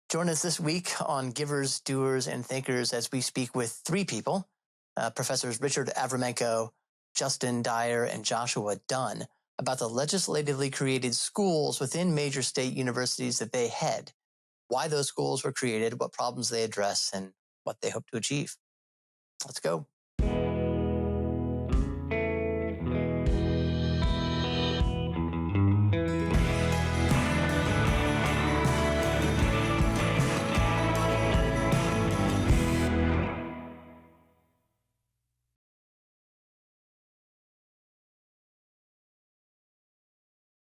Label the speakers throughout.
Speaker 1: Join us this week on Givers, Doers, and Thinkers as we speak with three people, Professors Richard Avramenko, Justin Dyer, and Joshua Dunn, about the legislatively created schools within major state universities that they head, why those schools were created, what problems they address, and what they hope to achieve. Let's go.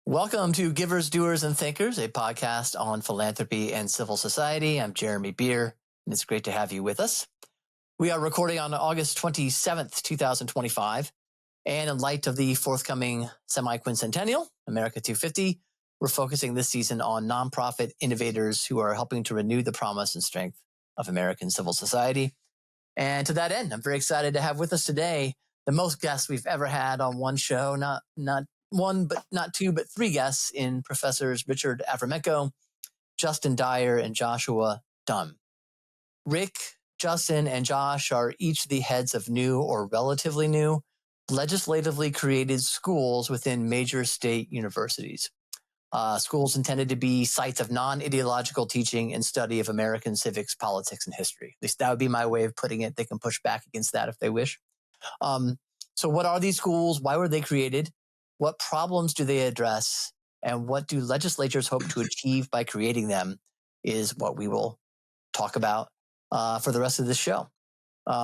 Speaker 1: Welcome to Givers, Doers, and Thinkers, a podcast on philanthropy and civil society. I'm Jeremy Beer, and it's great to have you with us. We are recording on August 27th, 2025, and in light of the forthcoming semi-quincentennial, America 250, we're focusing this season on nonprofit innovators who are helping to renew the promise and strength of American civil society. And to that end, I'm very excited to have with us today the most guests we've ever had on one show, not one, but not two, but three guests in Professors Richard Avramenko, Justin Dyer, and Joshua Dunn. Rick, Justin, and Josh are each the heads of new or relatively new legislatively created schools within major state universities. Schools intended to be sites of non-ideological teaching and study of American civics, politics, and history. At least that would be my way of putting it. They can push back against that if they wish. So what are these schools? Why were they created? What problems do they address? And what do legislatures hope to achieve by creating them is what we will talk about for the rest of this show.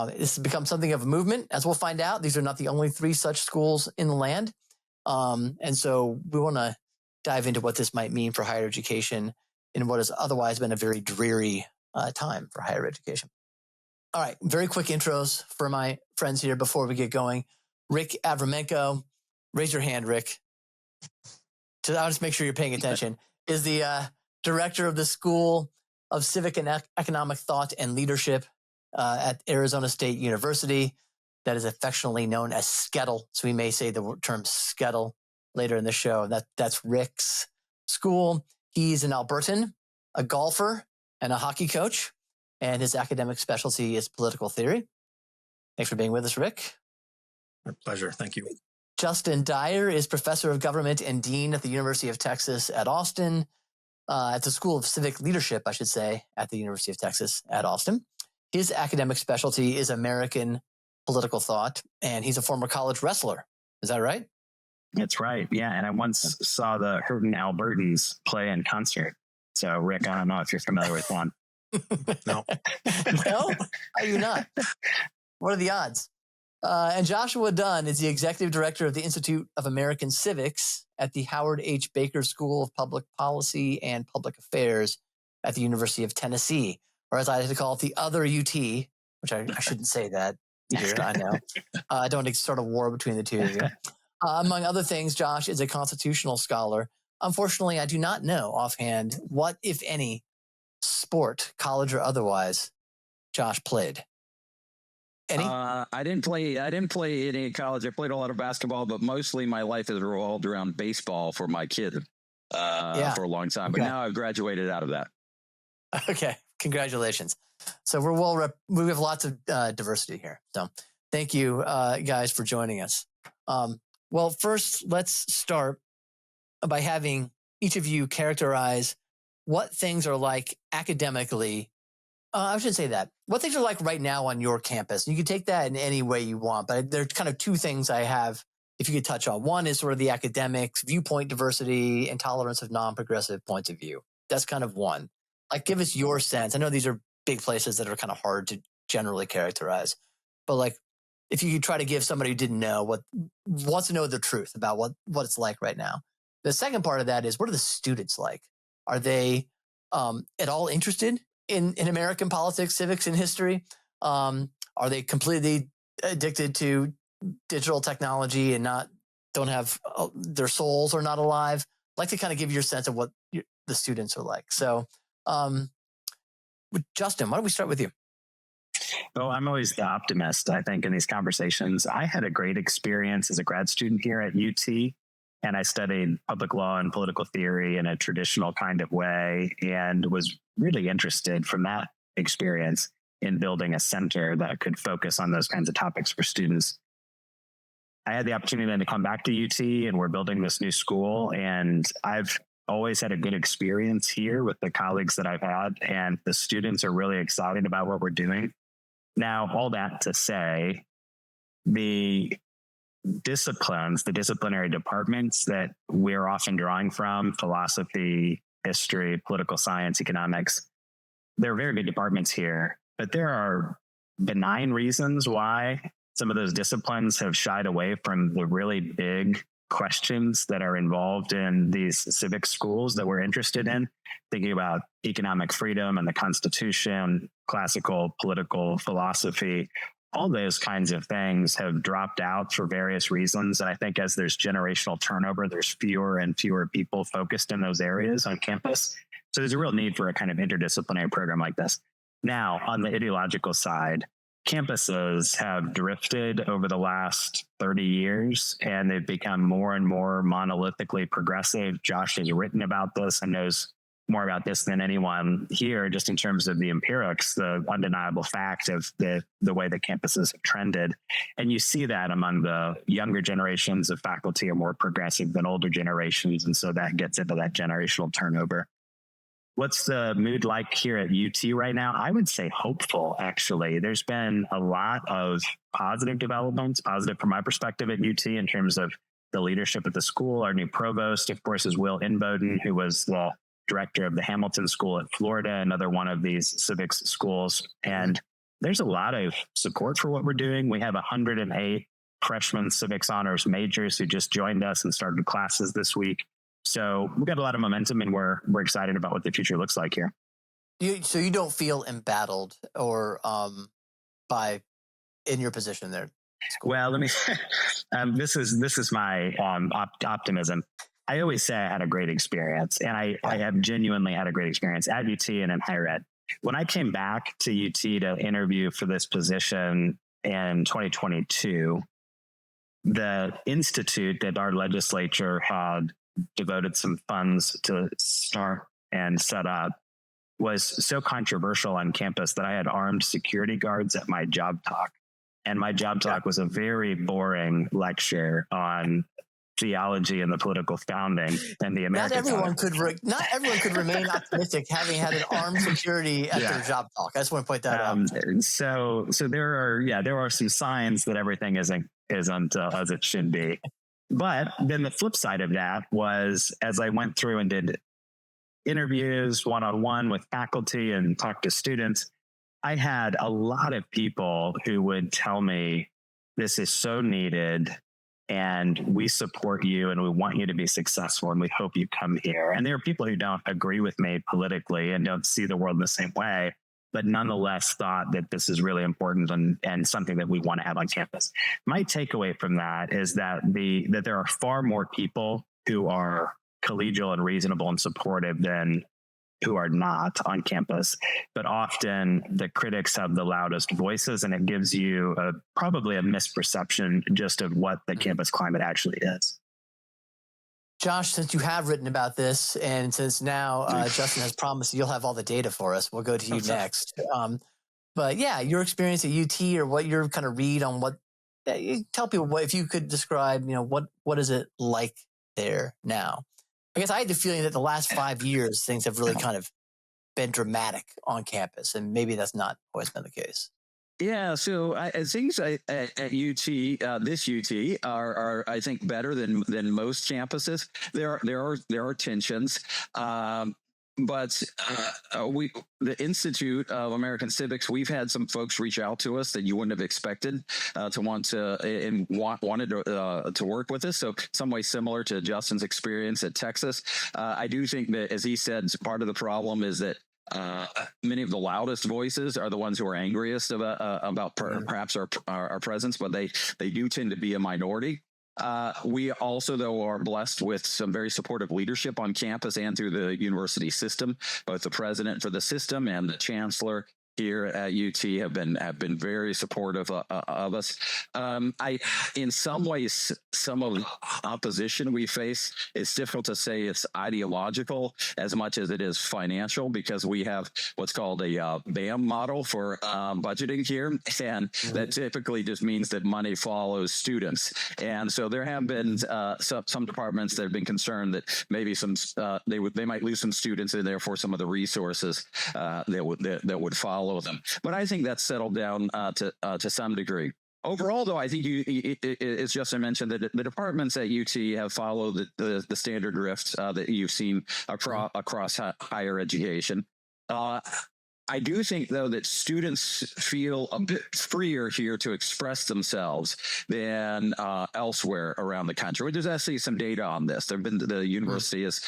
Speaker 1: This has become something of a movement, as we'll find out. These are not the only three such schools in the land. And so we want to dive into what this might mean for higher education in what has otherwise been a very dreary time for higher education. All right, very quick intros for my friends here before we get going. Rick Avramenko. Raise your hand, Rick. I'll just make sure you're paying attention. Is the director of the School of Civic and Economic Thought and Leadership at Arizona State University. That is affectionately known as SCETL. So we may say the term SCETL later in the show. That's Rick's school. He's an Albertan, a golfer, and a hockey coach. And his academic specialty is political theory. Thanks for being with us, Rick.
Speaker 2: My pleasure. Thank you.
Speaker 1: Justin Dyer is professor of government and dean at the University of Texas at Austin, at the School of Civic Leadership, I should say, at the University of Texas at Austin. His academic specialty is American political thought, and he's a former college wrestler. Is that right?
Speaker 3: That's right. Yeah. And I once saw the Hurtin Albertans play in concert. So, Rick, I don't know if you're familiar with one.
Speaker 2: No.
Speaker 1: No? Are you not? What are the odds? And Joshua Dunn is the executive director of the Institute of American Civics at the Howard H. Baker School of Public Policy and Public Affairs at the University of Tennessee, or as I like to call it, the other UT, which I shouldn't say that here, I know. I don't want to start a war between the two of you. Among other things, Josh is a constitutional scholar. Unfortunately, I do not know offhand what, if any, sport, college or otherwise, Josh played. Any?
Speaker 4: I didn't play any in college. I played a lot of basketball, but mostly my life has revolved around baseball for my kid for a long time. But now I've graduated out of that.
Speaker 1: Okay, congratulations. So we have lots of diversity here. So thank you guys for joining us. Well, first, let's start by having each of you characterize what things are like academically. I shouldn't say that. What things are like right now on your campus? You can take that in any way you want, but there are kind of two things I have, if you could touch on. One is sort of the academics, viewpoint diversity, and tolerance of non-progressive points of view. That's kind of one. Like, give us your sense. I know these are big places that are kind of hard to generally characterize, but like, if you could try to give somebody who didn't know, wants to know the truth about what it's like right now. The second part of that is, what are the students like? Are they at all interested in American politics, civics, and history? Are they completely addicted to digital technology and don't have their souls are not alive? I'd like to kind of give your sense of what the students are like. So, Justin, why don't we start with you?
Speaker 3: Well, I'm always the optimist, I think, in these conversations. I had a great experience as a grad student here at UT. and I studied public law and political theory in a traditional kind of way, and was really interested from that experience in building a center that could focus on those kinds of topics for students. I had the opportunity then to come back to UT, and we're building this new school, and I've always had a good experience here with the colleagues that I've had, and the students are really excited about what we're doing. Now, all that to say, the disciplines, the disciplinary departments that we're often drawing from, philosophy, history, political science, economics, they're very good departments here, but there are benign reasons why some of those disciplines have shied away from the really big questions that are involved in these civic schools that we're interested in, thinking about economic freedom and the Constitution, classical political philosophy. All those kinds of things have dropped out for various reasons. And I think as there's generational turnover, there's fewer and fewer people focused in those areas on campus. So there's a real need for a kind of interdisciplinary program like this. Now, on the ideological side, campuses have drifted over the last 30 years, and they've become more and more monolithically progressive. Josh has written about this and knows more about this than anyone here, just in terms of the empirics, the undeniable fact of the way the campuses have trended. And you see that among the younger generations of faculty are more progressive than older generations. And so that gets into that generational turnover. What's the mood like here at UT right now? I would say hopeful, actually. There's been a lot of positive developments, positive from my perspective at UT in terms of the leadership at the school. Our new provost, of course, is Will Inboden, who was the director of the Hamilton School at Florida, another one of these civics schools. And there's a lot of support for what we're doing. We have 108 freshman civics honors majors who just joined us and started classes this week. So we've got a lot of momentum, and we're excited about what the future looks like here.
Speaker 1: So you don't feel embattled or in your position there?
Speaker 3: Well, let me. This is my optimism. I always say I had a great experience, and I have genuinely had a great experience at UT and in higher ed. When I came back to UT to interview for this position in 2022, the institute that our legislature had devoted some funds to start and set up was so controversial on campus that I had armed security guards at my job talk. And my job talk was a very boring lecture on theology and the political founding and the American.
Speaker 1: Not everyone could remain optimistic having had an armed security at their job talk. I just want to point that out.
Speaker 3: So there are some signs that everything isn't as it should be. But then the flip side of that was, as I went through and did interviews one-on-one with faculty and talked to students, I had a lot of people who would tell me, this is so needed, and we support you, and we want you to be successful, and we hope you come here. And there are people who don't agree with me politically and don't see the world in the same way, but nonetheless thought that this is really important and something that we want to have on campus. My takeaway from that is that there are far more people who are collegial and reasonable and supportive than who are not on campus. But often the critics have the loudest voices, and it gives you probably a misperception just of what the campus climate actually is.
Speaker 1: Josh, since you have written about this, and since now Justin has promised you'll have all the data for us, we'll go to you next. But yeah, your experience at UT, or what your kind of read on what you tell people, if you could describe, what is it like there now? I guess I had the feeling that the last 5 years, things have really kind of been dramatic on campus, and maybe that's not always been the case.
Speaker 4: Yeah, so things at UT, this UT, are I think better than most campuses. There are tensions, but the Institute of American Civics, we've had some folks reach out to us that you wouldn't have expected to want to and wanted to work with us. So some way similar to Justin's experience at Texas. I do think that, as he said, part of the problem is that many of the loudest voices are the ones who are angriest about perhaps our presence, but they do tend to be a minority. We also, though, are blessed with some very supportive leadership on campus and through the university system, both the president for the system and the chancellor here at UT have been very supportive of us. In some ways, some of the opposition we face, it's difficult to say it's ideological as much as it is financial, because we have what's called a BAM model for budgeting here, and that typically just means that money follows students. And so there have been some departments that have been concerned that maybe they might lose some students and therefore some of the resources that would follow them. But I think that's settled down to some degree. Overall, though, I think as Justin mentioned, that the departments at UT have followed the standard drift that you've seen across higher education. I do think, though, that students feel a bit freer here to express themselves than elsewhere around the country. There's actually some data on this. The university has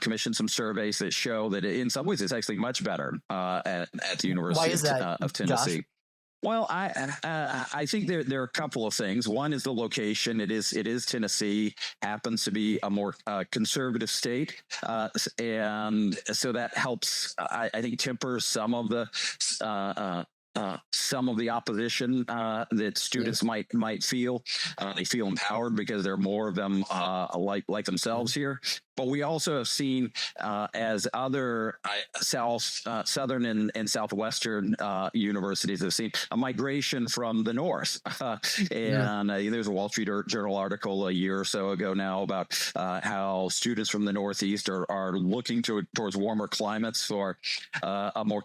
Speaker 4: commissioned some surveys that show that in some ways it's actually much better at the University of Tennessee.
Speaker 1: Josh?
Speaker 4: Well, I think there are a couple of things. One is the location. It is Tennessee, happens to be a more conservative state, and so that helps. I think temper some of the opposition that students might feel. They feel empowered because there are more of them like themselves here. But we also have seen, as other southern and southwestern universities have seen, a migration from the north. And there's a Wall Street Journal article a year or so ago now about how students from the Northeast are looking towards warmer climates for a more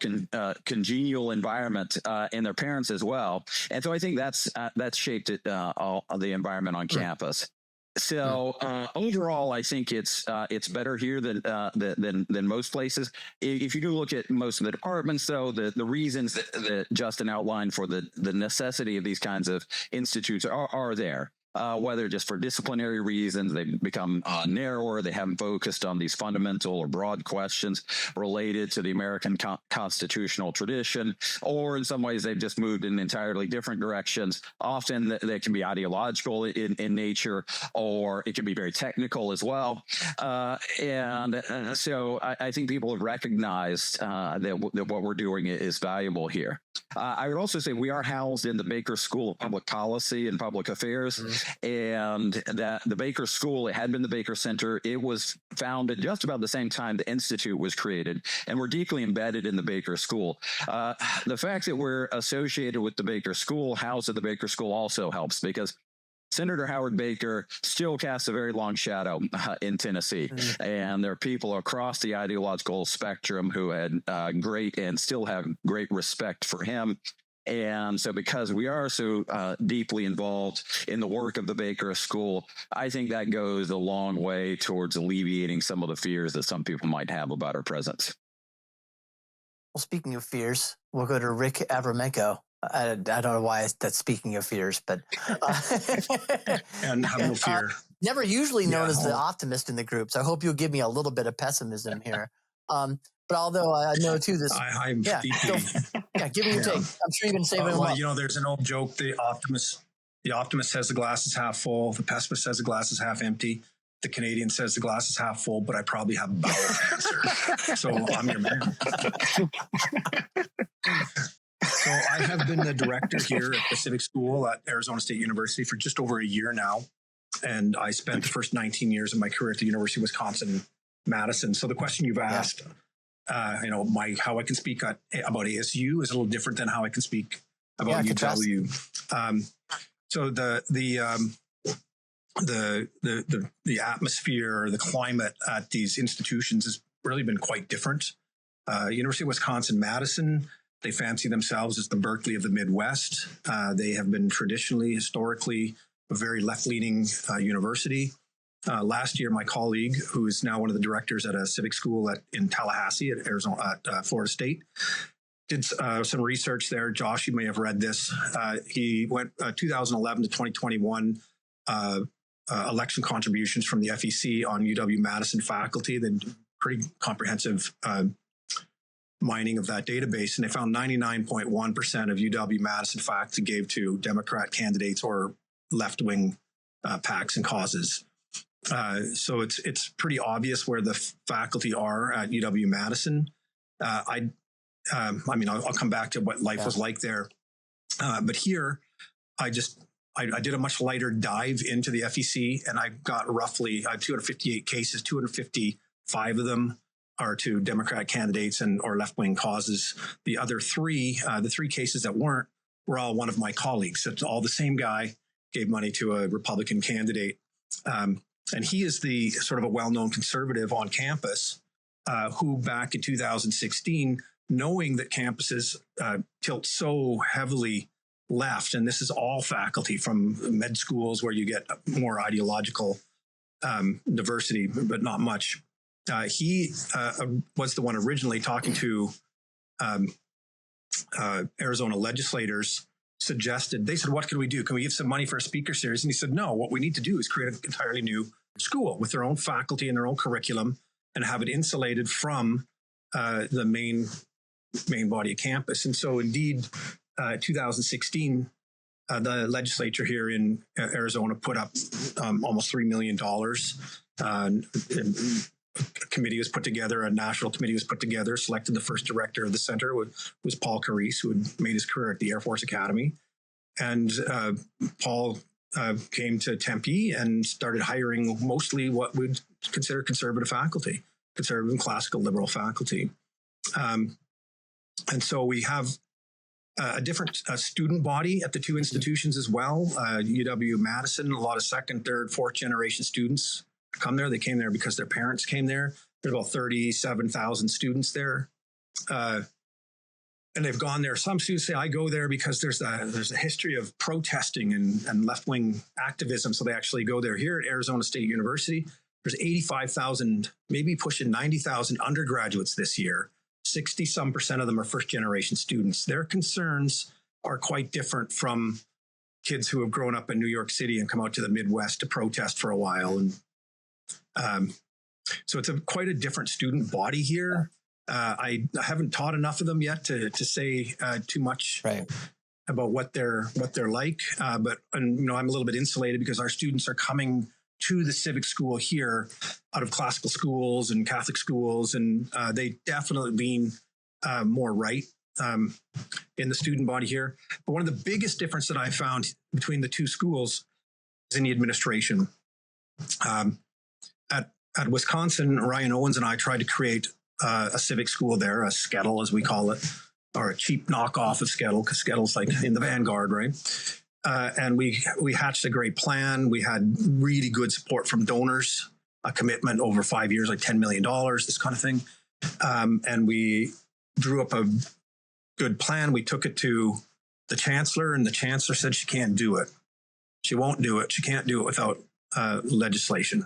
Speaker 4: congenial environment, and their parents as well. And so I think that's shaped the environment on campus. So overall, I think it's better here than most places. If you do look at most of the departments, though, the reasons that Justin outlined for the necessity of these kinds of institutes are there. Whether just for disciplinary reasons, they've become narrower. They haven't focused on these fundamental or broad questions related to the American constitutional tradition, or in some ways they've just moved in entirely different directions. Often they can be ideological in nature, or it can be very technical as well. So I think people have recognized that what we're doing is valuable here. I would also say we are housed in the Baker School of Public Policy and Public Affairs. And that the Baker School, it had been the Baker Center. It was founded just about the same time the Institute was created, and we're deeply embedded in the Baker School. The fact that we're associated with the Baker School, housed at the Baker School, also helps, because Senator Howard Baker still casts a very long shadow in Tennessee. And there are people across the ideological spectrum who had great and still have great respect for him. And so because we are so deeply involved in the work of the Baker School, I think that goes a long way towards alleviating some of the fears that some people might have about our presence.
Speaker 1: Well, speaking of fears, we'll go to Rick Avramenko. I don't know why that's speaking of fears, but
Speaker 2: and have no fear.
Speaker 1: Never usually known as the optimist in the group, so I hope you'll give me a little bit of pessimism here. But although I know too,
Speaker 2: I'm deeply.
Speaker 1: Give me your take. I'm sure you've been saving them up.
Speaker 2: There's an old joke: the optimist says the glass is half full, the pessimist says the glass is half empty. The Canadian says the glass is half full, but I probably have bowel cancer. So I'm your man. So I have been the director here at the Civic School at Arizona State University for just over a year now. And I spent the first 19 years of my career at the University of Wisconsin-Madison. So the question you've asked, how I can speak about ASU is a little different than how I can speak about UW. So the atmosphere, the climate at these institutions has really been quite different. University of Wisconsin-Madison, they fancy themselves as the Berkeley of the Midwest. They have been historically, a very left-leaning university. Last year, my colleague, who is now one of the directors at a civic school in Tallahassee at Florida State, did some research there. Josh, you may have read this. He went 2011 to 2021 election contributions from the FEC on UW-Madison faculty. They did pretty comprehensive mining of that database, and they found 99.1% of UW-Madison faculty gave to Democrat candidates or left-wing PACs and causes. So it's pretty obvious where the faculty are at UW-Madison. I mean, I'll come back to what life was like there. But here, I did a much lighter dive into the FEC, and I got roughly 258 cases. 255 of them are to Democratic candidates or left-wing causes. The other three, the three cases that weren't, were all one of my colleagues. It's all the same guy gave money to a Republican candidate. And he is the sort of a well-known conservative on campus who back in 2016, knowing that campuses tilt so heavily left, and this is all faculty from med schools where you get more ideological diversity, but not much. He was the one originally talking to Arizona legislators, they said, what can we do? Can we give some money for a speaker series? And he said, no, what we need to do is create an entirely new school with their own faculty and their own curriculum and have it insulated from the main body of campus. And so indeed, 2016, the legislature here in Arizona put up almost $3 million. A committee was put together, a national committee was put together, selected the first director of the center, was Paul Carice, who had made his career at the Air Force Academy. And Paul came to Tempe and started hiring mostly what we'd consider conservative faculty, conservative and classical liberal faculty. And so we have a different student body at the two institutions as well. UW-Madison, a lot of second, third, fourth generation students come there. They came there because their parents came there. There's about 37,000 students there. And they've gone there. Some students say, I go there because there's a history of protesting and left-wing activism. So they actually go there. Here at Arizona State University, there's 85,000, maybe pushing 90,000 undergraduates this year. 60% of them are first-generation students. Their concerns are quite different from kids who have grown up in New York City and come out to the Midwest to protest for a while. And so it's quite a different student body here. I haven't taught enough of them yet to say too much about what they're like. But I'm a little bit insulated because our students are coming to the civic school here out of classical schools and Catholic schools, and they definitely lean more right in the student body here. But one of the biggest difference that I found between the two schools is in the administration. At Wisconsin, Ryan Owens and I tried to create a civic school there, a Skettle as we call it, or a cheap knockoff of Skettle, because Skettle's like in the vanguard, right? And we hatched a great plan. We had really good support from donors, a commitment over 5 years, like $10 million, this kind of thing. And we drew up a good plan. We took it to the chancellor, and the chancellor said she can't do it. She won't do it. She can't do it without legislation,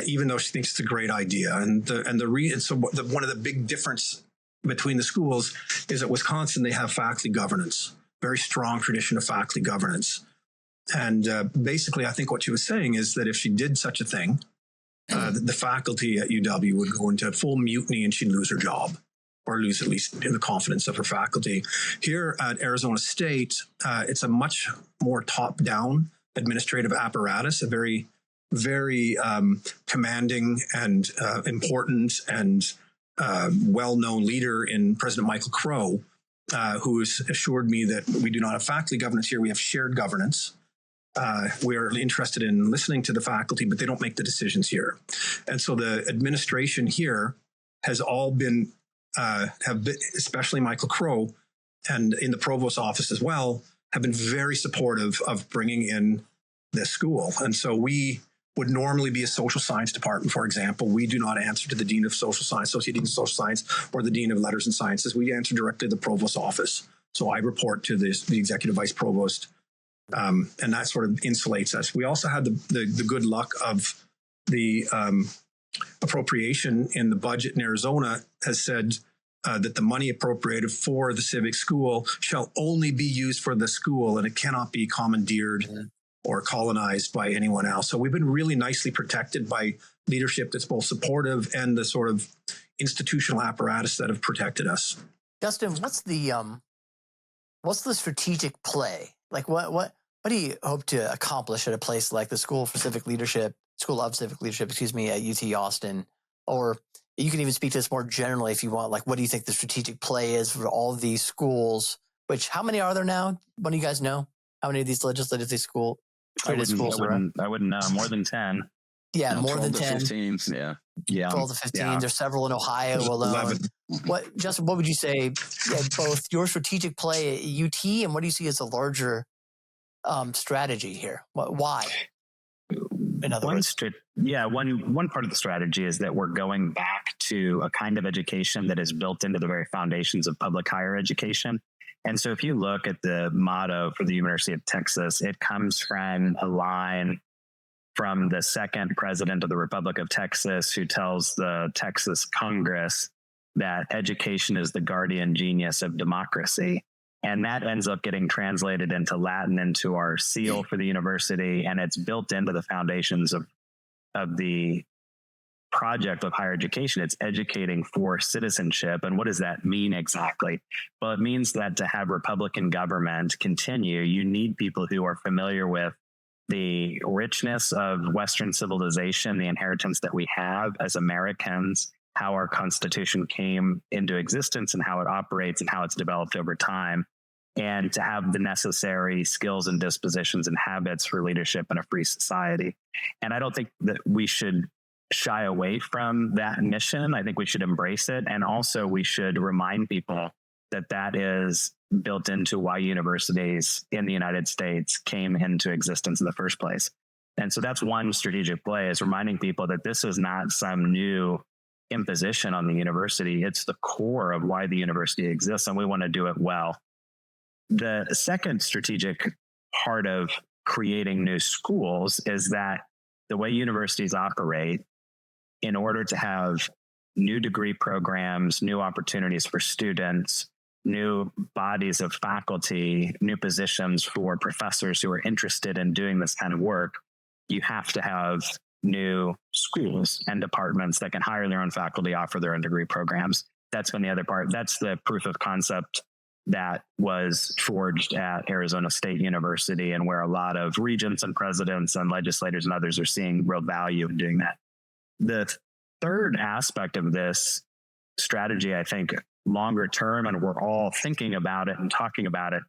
Speaker 2: even though she thinks it's a great idea. And one of the big difference between the schools is at Wisconsin, they have faculty governance. Very strong tradition of faculty governance. And basically, I think what she was saying is that if she did such a thing, the faculty at UW would go into full mutiny and she'd lose her job, or lose at least the confidence of her faculty. Here at Arizona State, it's a much more top-down administrative apparatus, a very, very commanding and important and well-known leader in President Michael Crow, who has assured me that we do not have faculty governance here. We have shared governance. We are interested in listening to the faculty, but they don't make the decisions here. And so the administration here has all been, especially Michael Crow, and in the provost's office as well, have been very supportive of bringing in this school. And so we would normally be a social science department, for example. We do not answer to the dean of social science, associate dean of social science, or the dean of letters and sciences. We answer directly to the provost's office. So I report to the executive vice provost, and that sort of insulates us. We also had the good luck of the appropriation in the budget in Arizona has said that the money appropriated for the civic school shall only be used for the school, and it cannot be commandeered or colonized by anyone else. So we've been really nicely protected by leadership that's both supportive and the sort of institutional apparatus that have protected us.
Speaker 1: Justin, what's the strategic play? Like what do you hope to accomplish at a place like the School of Civic Leadership, at UT Austin? Or You can even speak to this more generally if you want. Like, what do you think the strategic play is for all of these schools? Which, how many are there now? What do you guys know? How many of these legislatively created schools are?
Speaker 3: I wouldn't know. More than 10.
Speaker 1: Yeah, more than 10.
Speaker 4: 15. Yeah.
Speaker 1: 12 to 15.
Speaker 3: Yeah.
Speaker 1: There's several in Ohio alone.
Speaker 2: 11.
Speaker 1: Justin, what would you say, both your strategic play at UT and what do you see as a larger strategy here? Why? In other words,
Speaker 3: one part of the strategy is that we're going back to a kind of education that is built into the very foundations of public higher education. And so if you look at the motto for the University of Texas, it comes from a line from the second president of the Republic of Texas, who tells the Texas Congress that education is the guardian genius of democracy. And that ends up getting translated into Latin, into our seal for the university. And it's built into the foundations of the project of higher education. It's educating for citizenship. And what does that mean exactly? Well, it means that to have Republican government continue, you need people who are familiar with the richness of Western civilization, the inheritance that we have as Americans, how our Constitution came into existence and how it operates and how it's developed over time, and to have the necessary skills and dispositions and habits for leadership in a free society. And I don't think that we should shy away from that mission. I think we should embrace it. And also we should remind people that that is built into why universities in the United States came into existence in the first place. And so that's one strategic play, is reminding people that this is not some new imposition on the university. It's the core of why the university exists, and we want to do it well. The second strategic part of creating new schools is that the way universities operate, in order to have new degree programs, new opportunities for students, new bodies of faculty, new positions for professors who are interested in doing this kind of work, you have to have new schools and departments that can hire their own faculty, offer their own degree programs. That's been the other part. That's the proof of concept that was forged at Arizona State University, and where a lot of regents and presidents and legislators and others are seeing real value in doing that. The third aspect of this strategy, I think, longer term, and we're all thinking about it and talking about it,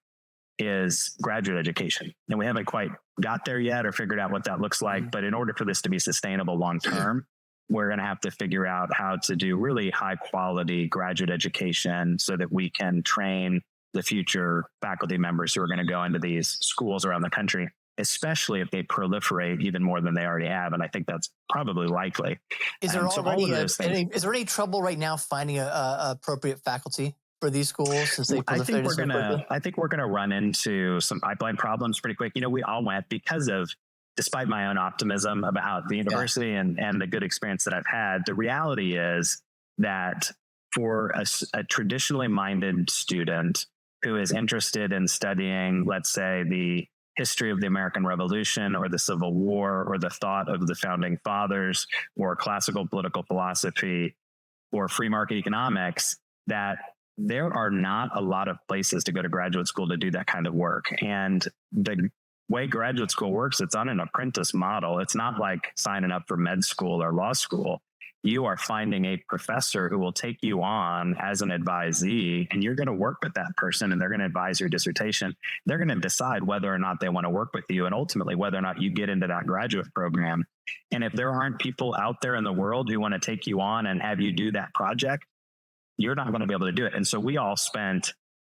Speaker 3: is graduate education. And we haven't quite got there yet or figured out what that looks like. But in order for this to be sustainable long term, we're going to have to figure out how to do really high quality graduate education so that we can train the future faculty members who are going to go into these schools around the country, especially if they proliferate even more than they already have. And I think that's probably likely.
Speaker 1: Is there is there any trouble right now finding a appropriate faculty for these schools since they proliferate?
Speaker 3: I think we're gonna run into some pipeline problems pretty quick. You know, we all went despite my own optimism about the university and the good experience that I've had. The reality is that for a traditionally minded student who is interested in studying, let's say, the history of the American Revolution or the Civil War or the thought of the founding fathers or classical political philosophy or free market economics, that there are not a lot of places to go to graduate school to do that kind of work. And the way graduate school works, it's on an apprentice model. It's not like signing up for med school or law school. You are finding a professor who will take you on as an advisee, and you're going to work with that person, and they're going to advise your dissertation. They're going to decide whether or not they want to work with you, and ultimately whether or not you get into that graduate program. And if there aren't people out there in the world who want to take you on and have you do that project, you're not going to be able to do it. And so we all spent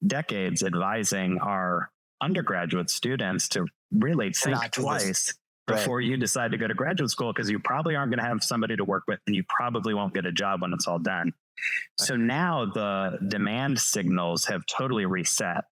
Speaker 3: decades advising our undergraduate students to really think twice before you decide to go to graduate school, because you probably aren't going to have somebody to work with, and you probably won't get a job when it's all done. Right. So now the demand signals have totally reset,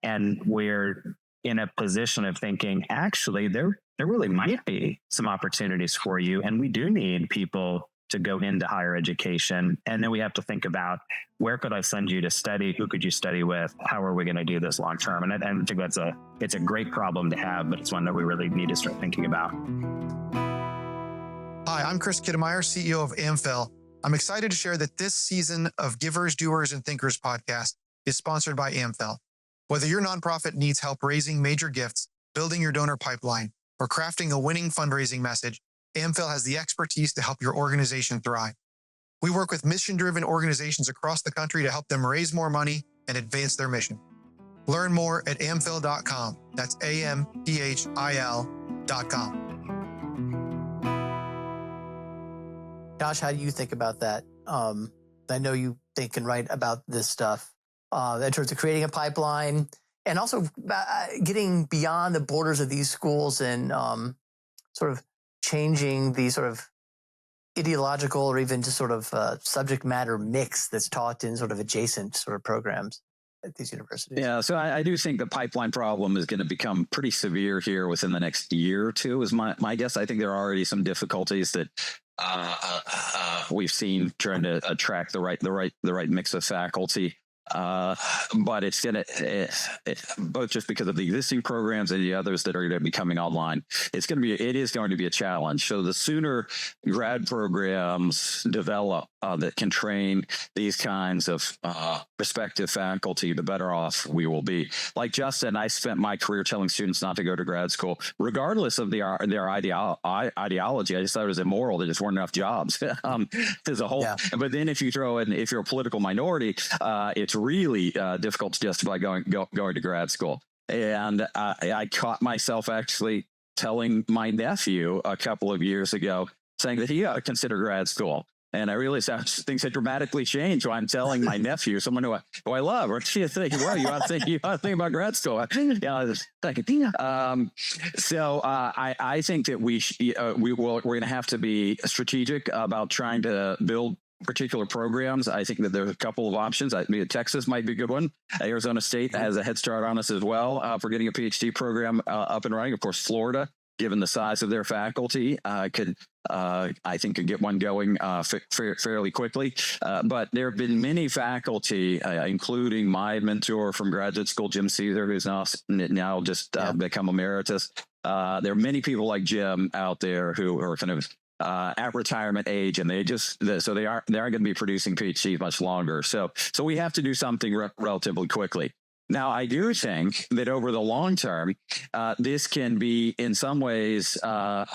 Speaker 3: and we're in a position of thinking, actually, there really might be some opportunities for you, and we do need people to go into higher education. And then we have to think about, where could I send you to study? Who could you study with? How are we going to do this long term? And I think it's a great problem to have, but it's one that we really need to start thinking about.
Speaker 5: Hi, I'm Chris Kittemeyer, CEO of AmFell. I'm excited to share that this season of Givers, Doers, and Thinkers podcast is sponsored by AmFell. Whether your nonprofit needs help raising major gifts, building your donor pipeline, or crafting a winning fundraising message, AmFell has the expertise to help your organization thrive. We work with mission-driven organizations across the country to help them raise more money and advance their mission. Learn more at amphil.com. That's AMPHIL.com.
Speaker 1: Josh, how do you think about that? I know you think and write about this stuff in terms of creating a pipeline and also getting beyond the borders of these schools and sort of changing the sort of ideological or even just sort of subject matter mix that's taught in sort of adjacent sort of programs at these universities.
Speaker 4: Yeah, so I do think the pipeline problem is going to become pretty severe here within the next year or two, is my guess. I think there are already some difficulties that we've seen trying to attract the right mix of faculty. But it's going to, both just because of the existing programs and the others that are going to be coming online, it is going to be a challenge. So the sooner grad programs develop that can train these kinds of prospective faculty, the better off we will be. Like Justin, I spent my career telling students not to go to grad school, regardless of their ideology. I just thought it was immoral. There just weren't enough jobs as a whole. Yeah. But then if you're a political minority, it's really difficult to justify going to grad school. And I caught myself actually telling my nephew a couple of years ago, saying that he ought to consider grad school. And I realized that things had dramatically changed. When I'm telling my nephew, someone who I love, or she thinking, well, you ought to think about grad school. I think that we're going to have to be strategic about trying to build particular programs. I think that there's a couple of options. Texas might be a good one. Arizona State has a head start on us as well for getting a PhD program up and running. Of course, Florida, given the size of their faculty, could get one going fairly quickly. But there have been many faculty, including my mentor from graduate school, Jim Caesar, who's now just become emeritus. There are many people like Jim out there who are kind of at retirement age, and they aren't going to be producing PhDs much longer. So we have to do something relatively quickly. Now, I do think that over the long term, this can be in some ways a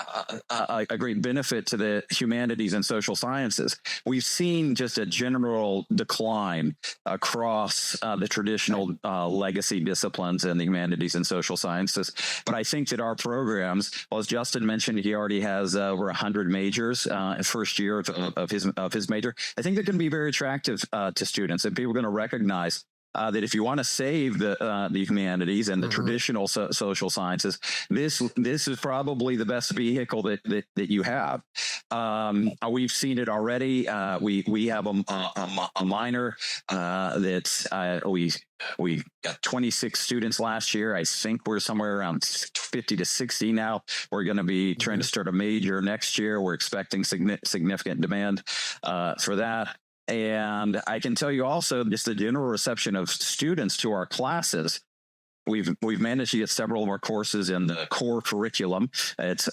Speaker 4: great benefit to the humanities and social sciences. We've seen just a general decline across the traditional legacy disciplines in the humanities and social sciences. But I think that our programs, well, as Justin mentioned, he already has over 100 majors first year of his major. I think they're going to be very attractive to students, and people are going to recognize that if you want to save the humanities and the traditional social sciences, this is probably the best vehicle that you have. We've seen it already. We have a minor that we got 26 students last year. I think we're somewhere around 50 to 60 now. We're going to be trying to start a major next year. We're expecting significant demand for that. And I can tell you also just the general reception of students to our classes. We've managed to get several of our courses in the core curriculum.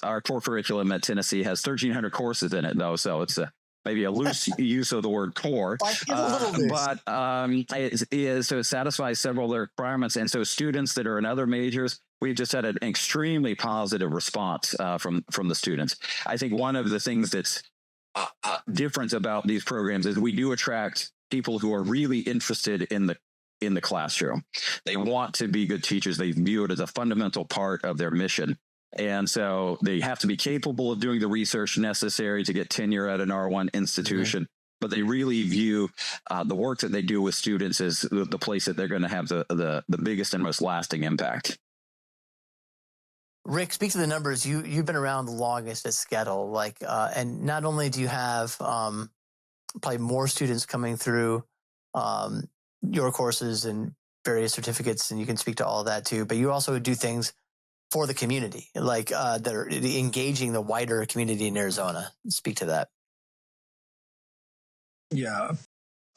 Speaker 4: Our core curriculum at Tennessee has 1,300 courses in it, though, so it's maybe a loose use of the word core. So it satisfies several of their requirements. And so students that are in other majors, we've just had an extremely positive response from the students. I think one of the things that's difference about these programs is we do attract people who are really interested in the classroom. They want to be good teachers. They view it as a fundamental part of their mission. And so they have to be capable of doing the research necessary to get tenure at an R1 institution. But they really view the work that they do with students as the place that they're going to have the biggest and most lasting impact.
Speaker 1: Rick, speak to the numbers. You've been around the longest at Skettle, and not only do you have probably more students coming through your courses and various certificates, and you can speak to all of that too, but you also do things for the community, that are engaging the wider community in Arizona. Speak to that.
Speaker 2: Yeah.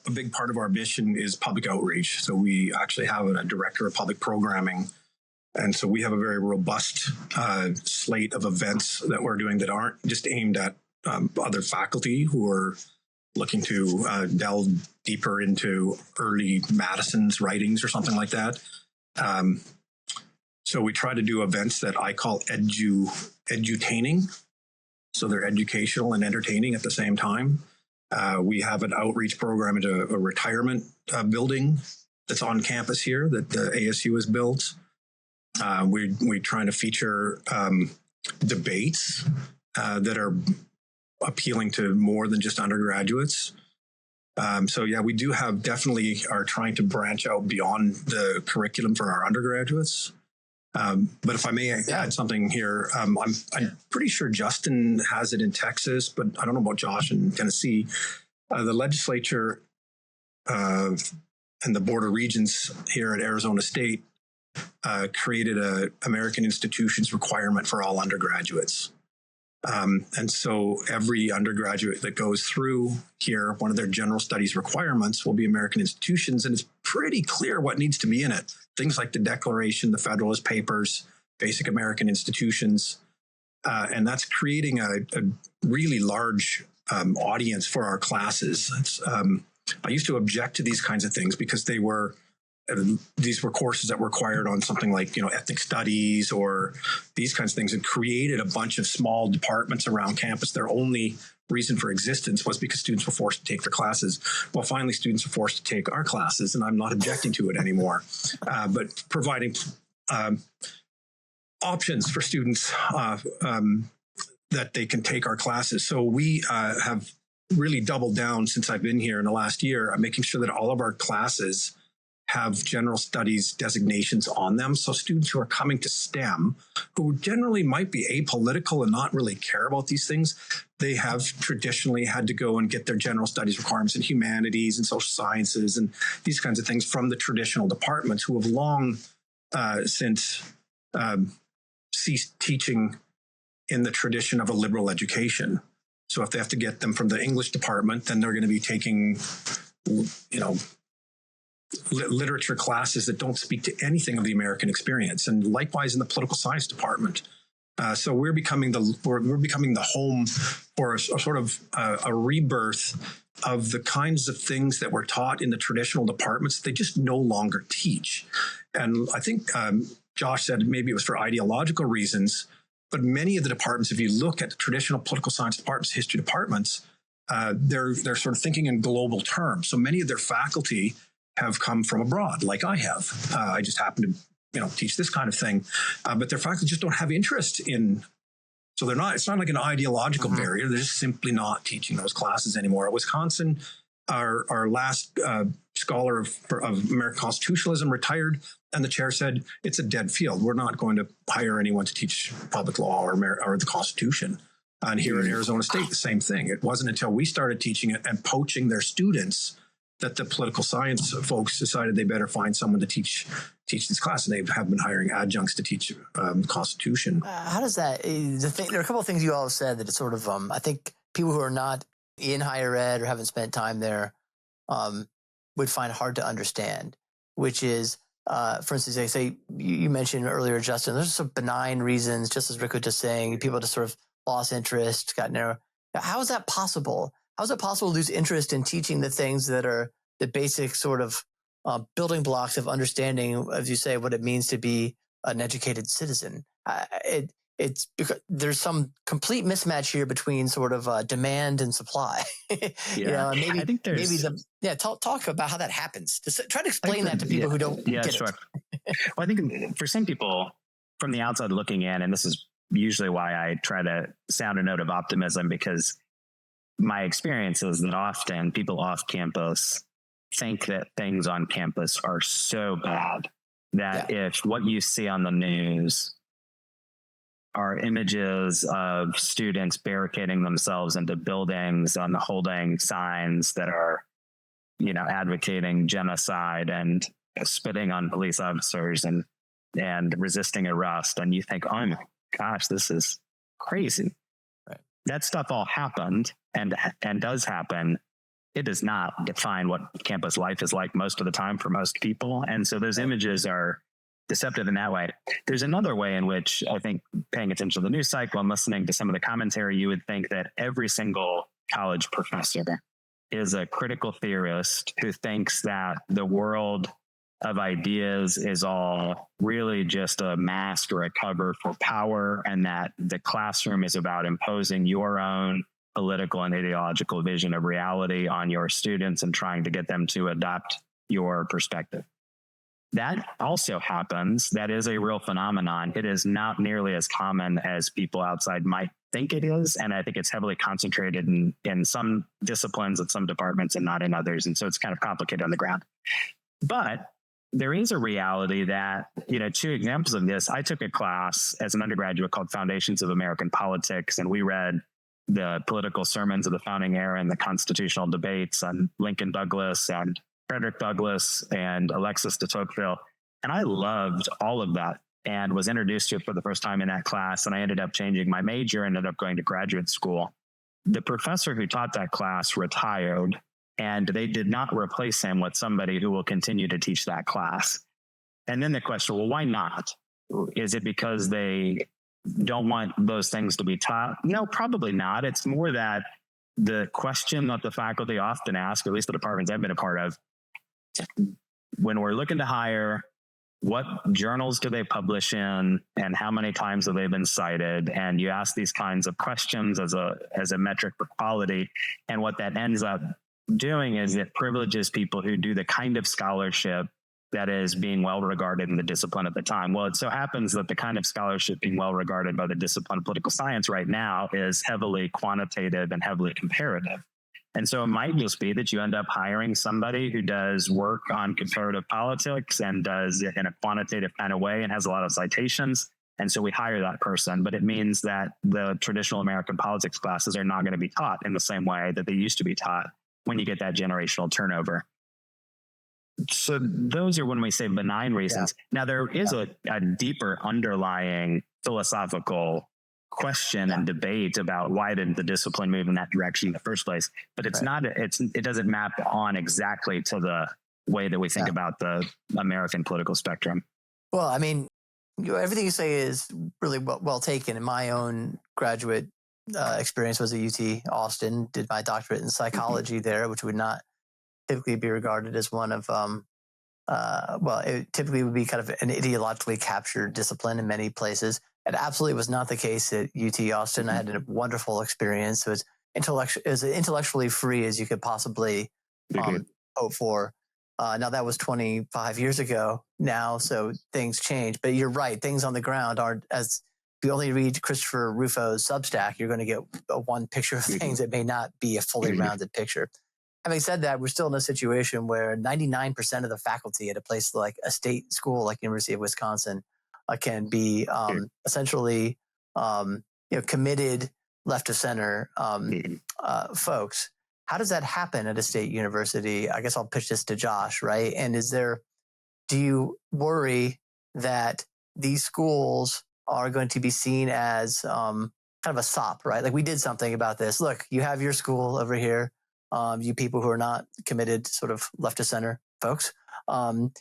Speaker 2: A big part of our mission is public outreach. So we actually have a director of public programming. And so we have a very robust slate of events that we're doing that aren't just aimed at other faculty who are looking to delve deeper into early Madison's writings or something like that. So we try to do events that I call edutaining. So they're educational and entertaining at the same time. We have an outreach program into a retirement building that's on campus here that the ASU has built. We're trying to feature debates that are appealing to more than just undergraduates. So yeah, we do have definitely are trying to branch out beyond the curriculum for our undergraduates. But if I may add something here, I'm pretty sure Justin has it in Texas, but I don't know about Josh in Tennessee. The legislature and the Board of Regents here at Arizona State created a American institutions requirement for all undergraduates. And so every undergraduate that goes through here, one of their general studies requirements will be American institutions. And it's pretty clear what needs to be in it. Things like the Declaration, the Federalist Papers, basic American institutions. And that's creating a really large audience for our classes. I used to object to these kinds of things because these were courses that were required on something like, ethnic studies or these kinds of things, and created a bunch of small departments around campus. Their only reason for existence was because students were forced to take their classes. Well, finally, students are forced to take our classes, and I'm not objecting to it anymore. But providing options for students that they can take our classes. So we have really doubled down since I've been here in the last year, making sure that all of our classes have general studies designations on them. So students who are coming to STEM, who generally might be apolitical and not really care about these things, they have traditionally had to go and get their general studies requirements in humanities and social sciences and these kinds of things from the traditional departments, who have long since ceased teaching in the tradition of a liberal education. So if they have to get them from the English department, then they're going to be taking, literature classes that don't speak to anything of the American experience, and likewise in the political science department. So we're becoming the home for a sort of a rebirth of the kinds of things that were taught in the traditional departments. They just no longer teach, and I think Josh said maybe it was for ideological reasons, but many of the departments, if you look at the traditional political science departments, history departments, they're sort of thinking in global terms. So many of their faculty have come from abroad, like I have. I just happen to, teach this kind of thing, but their faculty just don't have interest in. So they're not. It's not like an ideological barrier. They're just simply not teaching those classes anymore. At Wisconsin, our last scholar of American constitutionalism retired, and the chair said it's a dead field. We're not going to hire anyone to teach public law or the Constitution. And here at Arizona State, the same thing. It wasn't until we started teaching it and poaching their students that the political science folks decided they better find someone to teach this class, and they have been hiring adjuncts to teach the Constitution.
Speaker 1: How does that? There are a couple of things you all have said that it's sort of. I think people who are not in higher ed or haven't spent time there would find hard to understand. Which is, for instance, they say you mentioned earlier, Justin. There's some benign reasons, just as Rick was just saying. People just sort of lost interest, got narrow. How is that possible? How is it possible to lose interest in teaching the things that are the basic sort of building blocks of understanding, as you say, what it means to be an educated citizen? It's because there's some complete mismatch here between sort of demand and supply. Maybe I think there's talk about how that happens. Just try to explain that to people who don't get it.
Speaker 3: Well, I think for some people from the outside looking in, and this is usually why I try to sound a note of optimism, because my experience is that often people off campus think that things on campus are so bad that if what you see on the news are images of students barricading themselves into buildings and holding signs that are, advocating genocide and spitting on police officers and resisting arrest, and you think, oh my gosh, this is crazy. That stuff all happened and does happen. It does not define what campus life is like most of the time for most people. And so those images are deceptive in that way. There's another way in which I think, paying attention to the news cycle and listening to some of the commentary, you would think that every single college professor is a critical theorist who thinks that the world of ideas is all really just a mask or a cover for power, and that the classroom is about imposing your own political and ideological vision of reality on your students and trying to get them to adopt your perspective. That also happens. That is a real phenomenon. It is not nearly as common as people outside might think it is. And I think it's heavily concentrated in some disciplines and some departments and not in others. And so it's kind of complicated on the ground. But there is a reality that, two examples of this. I took a class as an undergraduate called Foundations of American Politics, and we read the political sermons of the founding era and the constitutional debates on Lincoln Douglas and Frederick Douglass and Alexis de Tocqueville. And I loved all of that and was introduced to it for the first time in that class. And I ended up changing my major, ended up going to graduate school. The professor who taught that class retired, and they did not replace him with somebody who will continue to teach that class. And then the question, well, why not? Is it because they don't want those things to be taught? No, probably not. It's more that the question that the faculty often ask, at least the departments I've been a part of, when we're looking to hire, what journals do they publish in and how many times have they been cited? And you ask these kinds of questions as a metric for quality. And what that ends up doing is it privileges people who do the kind of scholarship that is being well regarded in the discipline at the time. Well, it so happens that the kind of scholarship being well regarded by the discipline of political science right now is heavily quantitative and heavily comparative. And so it might just be that you end up hiring somebody who does work on comparative politics and does it in a quantitative kind of way and has a lot of citations. And so we hire that person, but it means that the traditional American politics classes are not going to be taught in the same way that they used to be taught when you get that generational turnover. So those are when we say benign reasons. Yeah. Now, there is a deeper underlying philosophical question and debate about why did the discipline move in that direction in the first place, but it's not, it doesn't map on exactly to the way that we think about the American political spectrum.
Speaker 1: Well, I mean, everything you say is really well taken. In my own graduate experience was at UT Austin, did my doctorate in psychology there, which would not typically be regarded as one of, it typically would be kind of an ideologically captured discipline in many places. It absolutely was not the case at UT Austin. I had a wonderful experience. It was as intellectually free as you could possibly hope for. Now that was 25 years ago now, so things change. But you're right, things on the ground aren't as. If you only read Christopher Rufo's Substack, you're going to get one picture of things. It may not be a fully rounded picture. Having said that, we're still in a situation where 99% of the faculty at a place like a state school like University of Wisconsin can be essentially committed left of center folks. How does that happen at a state university? I guess I'll pitch this to Josh, right? And do you worry that these schools are going to be seen as kind of a sop, right? Like we did something about this. Look, you have your school over here, you people who are not committed sort of left to center folks. And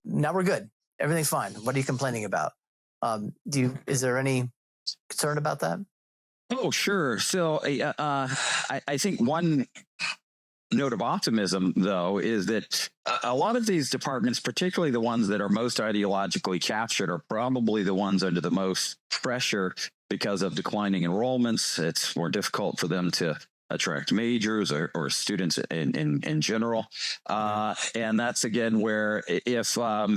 Speaker 1: now we're good. Everything's fine. What are you complaining about? Is there any concern about that?
Speaker 4: Oh, sure. So I think one note of optimism, though, is that a lot of these departments, particularly the ones that are most ideologically captured, are probably the ones under the most pressure because of declining enrollments. It's more difficult for them to attract majors or students in general. And that's, again, where if our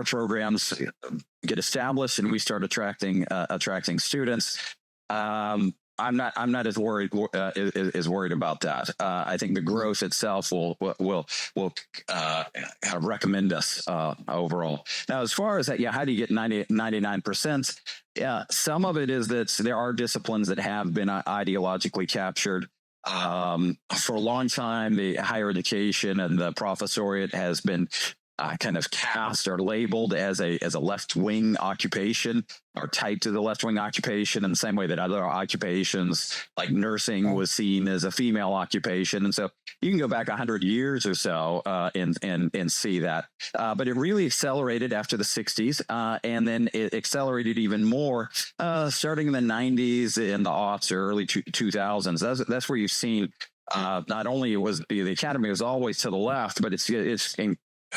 Speaker 4: programs get established and we start attracting students, I'm not as worried about that. I think the growth itself will kind of recommend us overall. Now, as far as that, how do you get 99%? Yeah, some of it is that there are disciplines that have been ideologically captured. For a long time, the higher education and the professoriate has been kind of cast or labeled as a left-wing occupation or tied to the left-wing occupation in the same way that other occupations like nursing was seen as a female occupation. And so you can go back 100 years or so and see that. But it really accelerated after the 60s, and then it accelerated even more starting in the 90s and the aughts or early 2000s. That's where you've seen not only was the academy was always to the left, but it's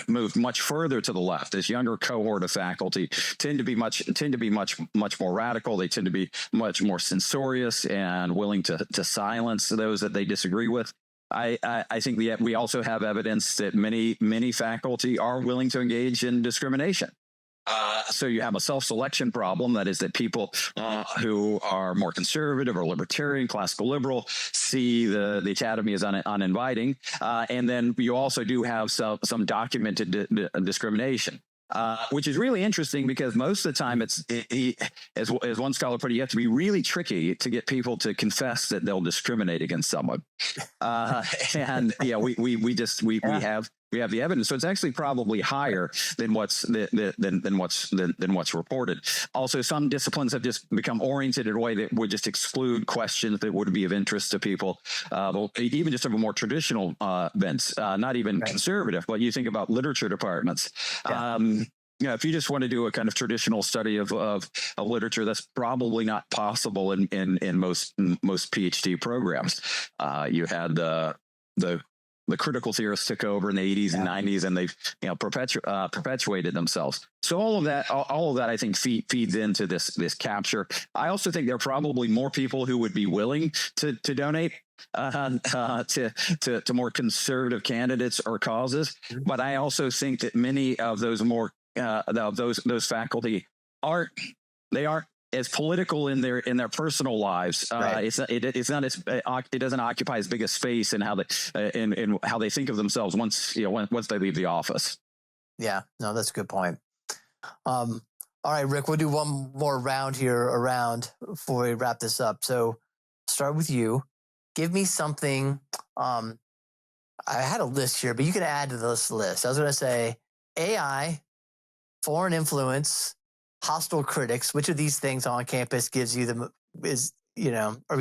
Speaker 4: moved much further to the left. This younger cohort of faculty tend to be much more radical. They tend to be much more censorious and willing to silence those that they disagree with. I think we also have evidence that many faculty are willing to engage in discrimination. So you have a self-selection problem. That is that people who are more conservative or libertarian, classical liberal, see the academy as uninviting. And then you also do have some documented discrimination. Which is really interesting because most of the time as one scholar put it, you have to be really tricky to get people to confess that they'll discriminate against someone. And yeah, we have the evidence. So it's actually probably higher than what's reported. Also, some disciplines have just become oriented in a way that would just exclude questions that would be of interest to people, even just of a more traditional bents, not even conservative, but you think about literature departments. Yeah. If you just want to do a kind of traditional study of literature, that's probably not possible in most PhD programs. You had the critical theorists took over in the 80s and 90s, and they've perpetuated themselves. So all of that, I think feeds into this capture. I also think there are probably more people who would be willing to donate to more conservative candidates or causes. But I also think that many of those those faculty aren't as political in their personal lives. Right. It doesn't occupy as big a space in how they think of themselves once they leave the office.
Speaker 1: Yeah, no, that's a good point. All right, Rick, we'll do one more round here before we wrap this up. So start with you. Give me something. I had a list here, but you can add to this list. I was going to say AI, foreign influence, hostile critics. Which of these things on campus are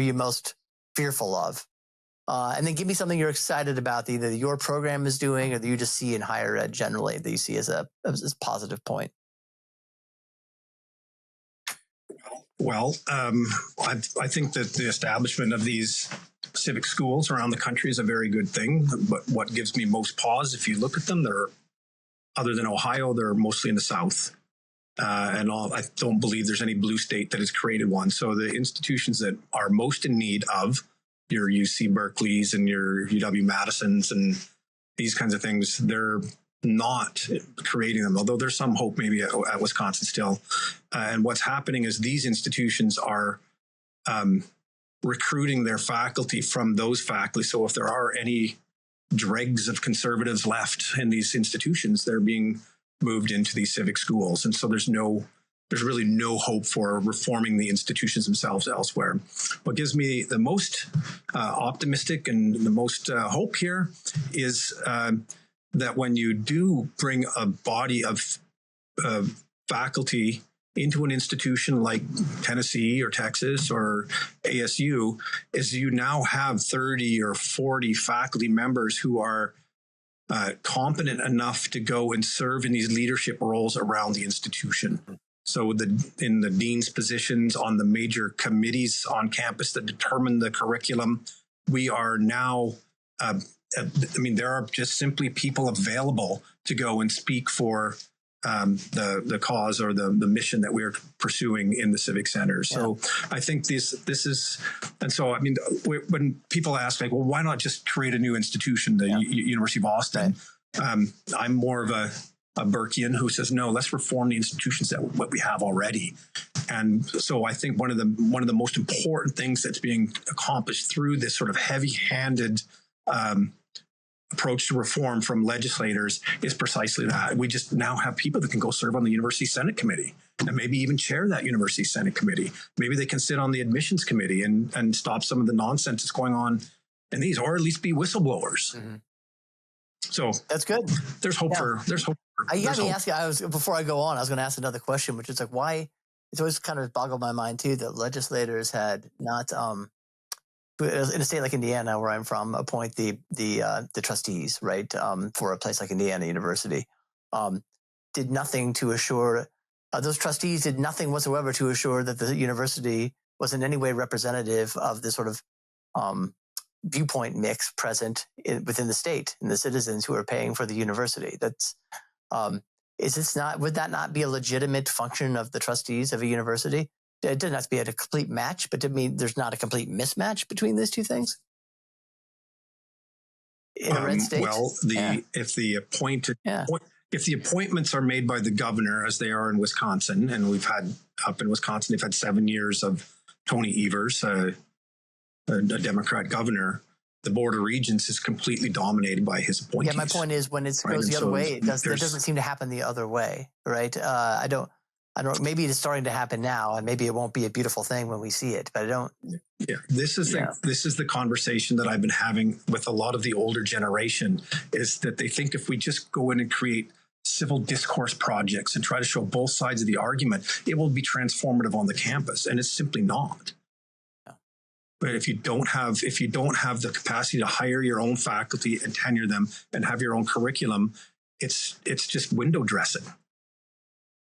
Speaker 1: you most fearful of? And then give me something you're excited about that either your program is doing or that you just see in higher ed generally that you see as a positive point.
Speaker 2: Well, I think that the establishment of these civic schools around the country is a very good thing. But what gives me most pause, if you look at them, other than Ohio, they're mostly in the South. I don't believe there's any blue state that has created one. So the institutions that are most in need of your UC Berkeley's and your UW-Madison's and these kinds of things, they're not creating them, although there's some hope maybe at Wisconsin still. And what's happening is these institutions are recruiting their faculty from those faculty. So if there are any dregs of conservatives left in these institutions, they're being moved into these civic schools. And so there's really no hope for reforming the institutions themselves elsewhere. What gives me the most optimistic and the most hope here is that when you do bring a body of faculty into an institution like Tennessee or Texas or ASU, is you now have 30 or 40 faculty members who are competent enough to go and serve in these leadership roles around the institution. So in the dean's positions on the major committees on campus that determine the curriculum, we are now, there are just simply people available to go and speak for the cause or the mission that we're pursuing in the civic center. So I think this is, and so when people ask like, well, why not just create a new institution, the University of Austin? Right. I'm more of a Burkean who says, no, let's reform the institutions what we have already. And so I think one of the most important things that's being accomplished through this sort of heavy-handed approach to reform from legislators is precisely that. We just now have people that can go serve on the University Senate Committee and maybe even chair that University Senate Committee. Maybe they can sit on the admissions committee and stop some of the nonsense that's going on in these, or at least be whistleblowers. Mm-hmm. So
Speaker 1: that's good.
Speaker 2: There's hope for.
Speaker 1: You got me asking. Before I go on, I was going to ask another question, which is like, why? It's always kind of boggled my mind too that legislators had not, in a state like Indiana, where I'm from, appoint the trustees, right, for a place like Indiana University, did nothing to assure those trustees did nothing whatsoever to assure that the university was in any way representative of the sort of viewpoint mix present within the state and the citizens who are paying for the university. That's would that not be a legitimate function of the trustees of a university? It doesn't have to be at a complete match, but to me, there's not a complete mismatch between those two things in a red state.
Speaker 2: Well, if the appointments are made by the governor, as they are in Wisconsin, and we've had up in Wisconsin, they've had 7 years of Tony Evers, a Democrat governor. The Board of Regents is completely dominated by his appointees.
Speaker 1: Yeah, my point is when it goes the other way, it doesn't seem to happen the other way, right? I don't. Maybe it's starting to happen now, and maybe it won't be a beautiful thing when we see it. But I don't.
Speaker 2: Yeah, this is the conversation that I've been having with a lot of the older generation. Is that they think if we just go in and create civil discourse projects and try to show both sides of the argument, it will be transformative on the campus, and it's simply not. But if you don't have the capacity to hire your own faculty and tenure them and have your own curriculum, it's just window dressing.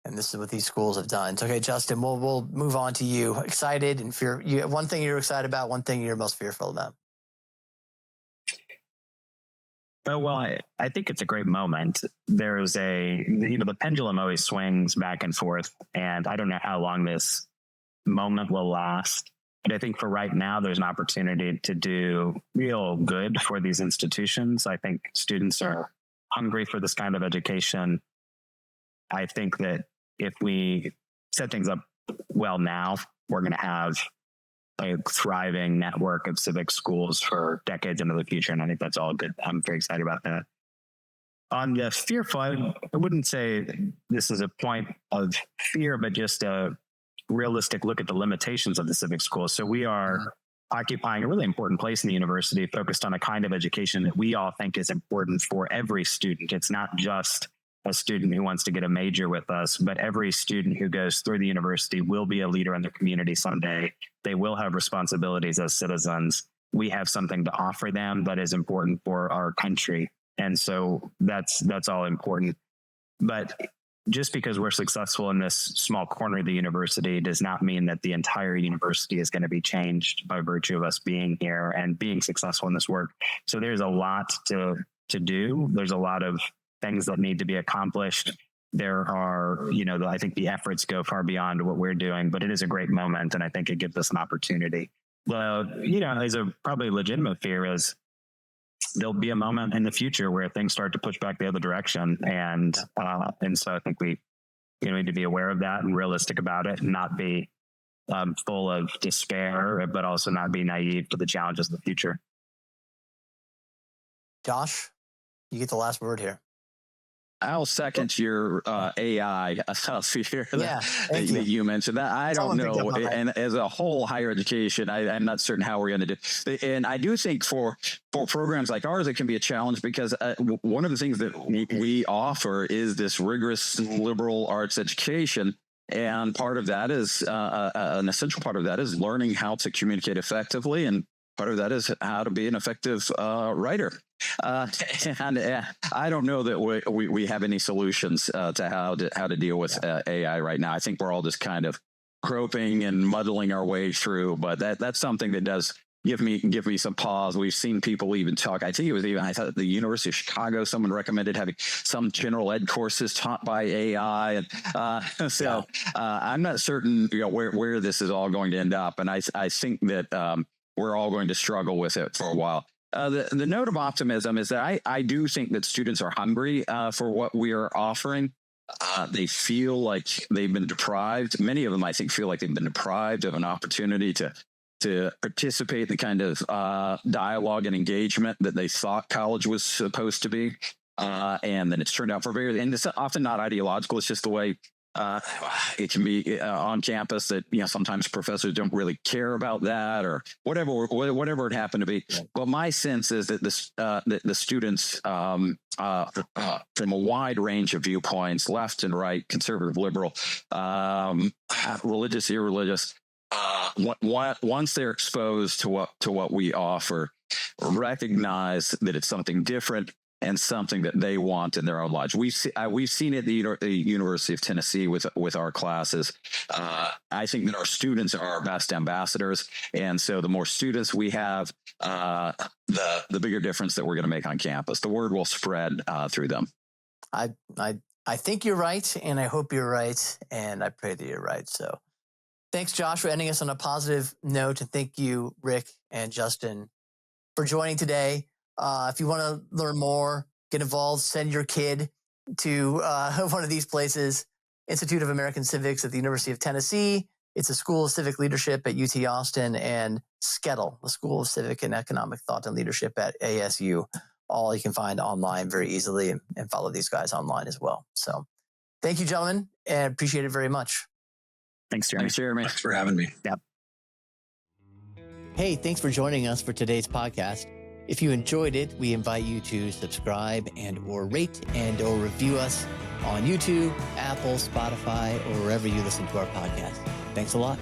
Speaker 1: And this is what these schools have done. So, okay, Justin, we'll move on to you. Excited and fear. One thing you're excited about, one thing you're most fearful about.
Speaker 3: Oh, well, I think it's a great moment. There's the pendulum always swings back and forth, and I don't know how long this moment will last. But I think for right now, there's an opportunity to do real good for these institutions. I think students are hungry for this kind of education. I think that if we set things up well now, we're going to have a thriving network of civic schools for decades into the future. And I think that's all good. I'm very excited about that. On the fearful, I wouldn't say this is a point of fear, but just a realistic look at the limitations of the civic school. So we are occupying a really important place in the university, focused on a kind of education that we all think is important for every student. It's not just a student who wants to get a major with us, but every student who goes through the university will be a leader in their community someday. They will have responsibilities as citizens. We have something to offer them that is important for our country. And so that's all important. But just because we're successful in this small corner of the university does not mean that the entire university is going to be changed by virtue of us being here and being successful in this work. So there's a lot to do. There's a lot of things that need to be accomplished. There are, I think the efforts go far beyond what we're doing, but it is a great moment. And I think it gives us an opportunity. Well, there's a probably legitimate fear is there'll be a moment in the future where things start to push back the other direction. And so I think we need to be aware of that and realistic about it and not be full of despair, but also not be naive to the challenges of the future.
Speaker 1: Josh, you get the last word here.
Speaker 4: I'll second your AI fear that you mentioned. That I don't know, and as a whole, higher education, I'm not certain how we're going to do. And I do think for programs like ours, it can be a challenge because one of the things that we offer is this rigorous liberal arts education. And part of that is an essential part of that is learning how to communicate effectively, and part of that is how to be an effective writer. And I don't know that we have any solutions to how to deal with AI right now. I think we're all just kind of groping and muddling our way through. But that's something that does give me some pause. We've seen people even talk. I think it was I thought at the University of Chicago, someone recommended having some general ed courses taught by AI, and I'm not certain where this is all going to end up. And I think that we're all going to struggle with it for a while. The note of optimism is that I do think that students are hungry for what we are offering. They feel like they've been deprived. Many of them, I think, feel like they've been deprived of an opportunity to participate in the kind of dialogue and engagement that they thought college was supposed to be. And then it's turned out and it's often not ideological. It's just the way it can be on campus that, sometimes professors don't really care about that or whatever it happened to be. Yeah. But my sense is that the students from a wide range of viewpoints, left and right, conservative, liberal, religious, irreligious, once they're exposed to what we offer, recognize that it's something different, and something that they want in their own lives. We've seen it at the University of Tennessee with our classes. I think that our students are our best ambassadors, and so the more students we have, the bigger difference that we're going to make on campus. The word will spread through them.
Speaker 1: I think you're right, and I hope you're right, and I pray that you're right. So thanks, Josh, for ending us on a positive note, and thank you, Rick and Justin, for joining today. If you want to learn more, get involved, send your kid to one of these places, Institute of American Civics at the University of Tennessee. It's a School of Civic Leadership at UT Austin, and SCETL, the School of Civic and Economic Thought and Leadership at ASU. All you can find online very easily, and follow these guys online as well. So thank you, gentlemen, and appreciate it very much.
Speaker 3: Thanks, Jeremy.
Speaker 4: Thanks, Jeremy.
Speaker 2: Thanks for having me.
Speaker 3: Yep.
Speaker 1: Hey, thanks for joining us for today's podcast. If you enjoyed it, we invite you to subscribe and or rate and or review us on YouTube, Apple, Spotify, or wherever you listen to our podcast. Thanks a lot.